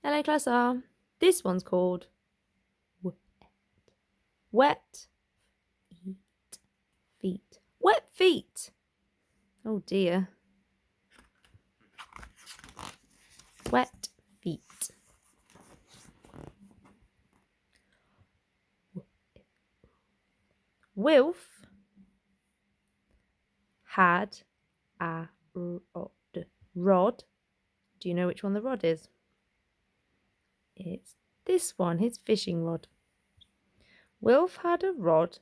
Hello, class R. This one's called Wet Feet. Wet feet. Oh dear. Wet feet. Wilf had a rod. Rod. Do you know which one the rod is? It's this one, his fishing rod. Wilf had a rod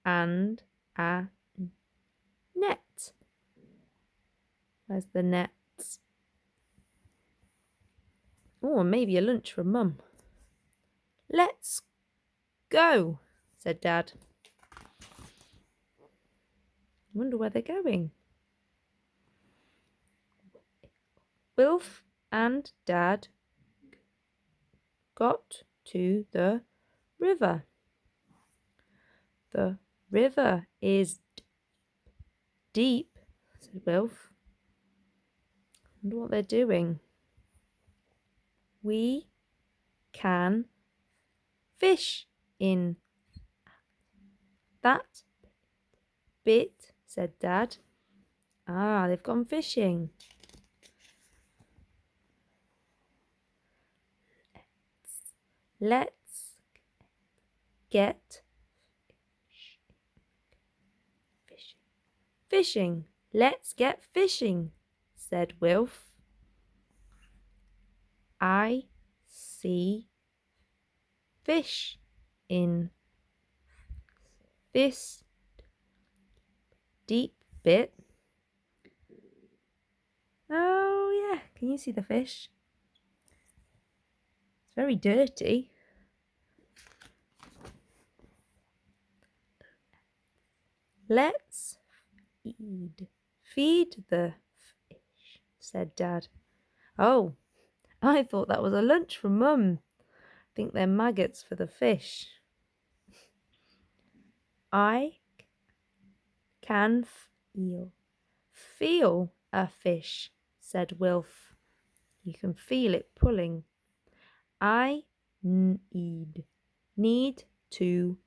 and a net. Where's the net? Oh, maybe a lunch from Mum. Let's go, said Dad. Wonder where they're going. Wilf and Dad got to the river. The river is deep, said Wilf. Wonder what they're doing. We can fish in that bit, said Dad. Ah, they've gone fishing. Let's get fishing. Let's get fishing, said Wilf. I see fish in this deep bit. Oh yeah, can you see the fish? It's very dirty. Let's feed the fish, said Dad. Oh, I thought that was a lunch from Mum. I think they're maggots for the fish. I can feel a fish, said Wilf. You can feel it pulling. I need to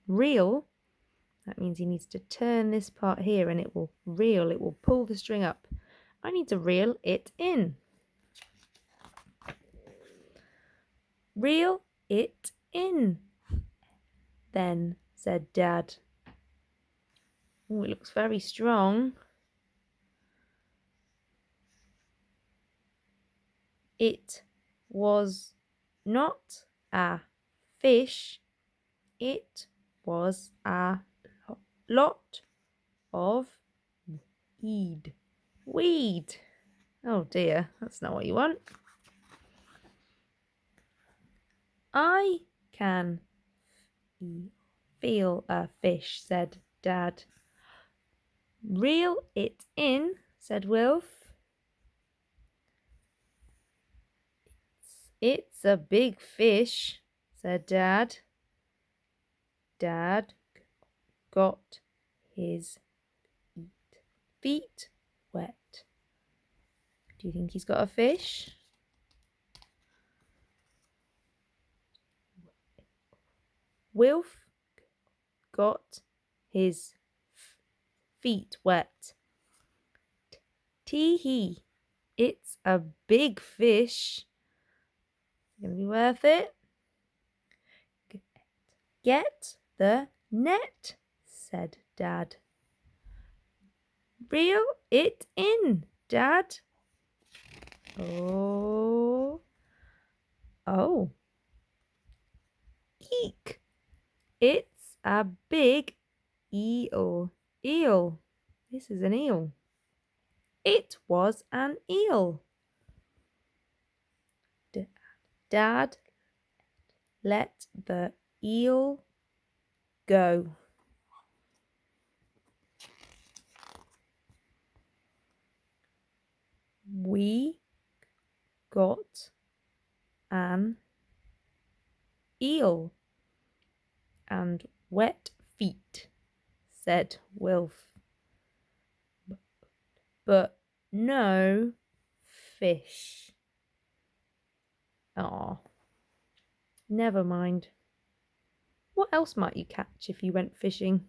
reel. That means he needs to turn this part here and it will reel, it will pull the string up. I need to reel it in. Reel it in, then, said Dad. Oh, it looks very strong. It was not a fish. It was a lot of weed. Oh dear, that's not what you want. I can feel a fish, said Dad. Reel it in, said Wilf. It's a big fish, said Dad. Dad got his feet wet. Do you think he's got a fish? Wilf got his feet wet. Tee-hee, it's a big fish. Gonna be worth it? Get the net, said Dad. Reel it in, Dad. Oh. Eek. It's a big eel. Eel. This is an eel. It was an eel. Dad let the eel go. We got an eel and wet feet, said Wilf. But no fish. Oh, never mind. What else might you catch if you went fishing?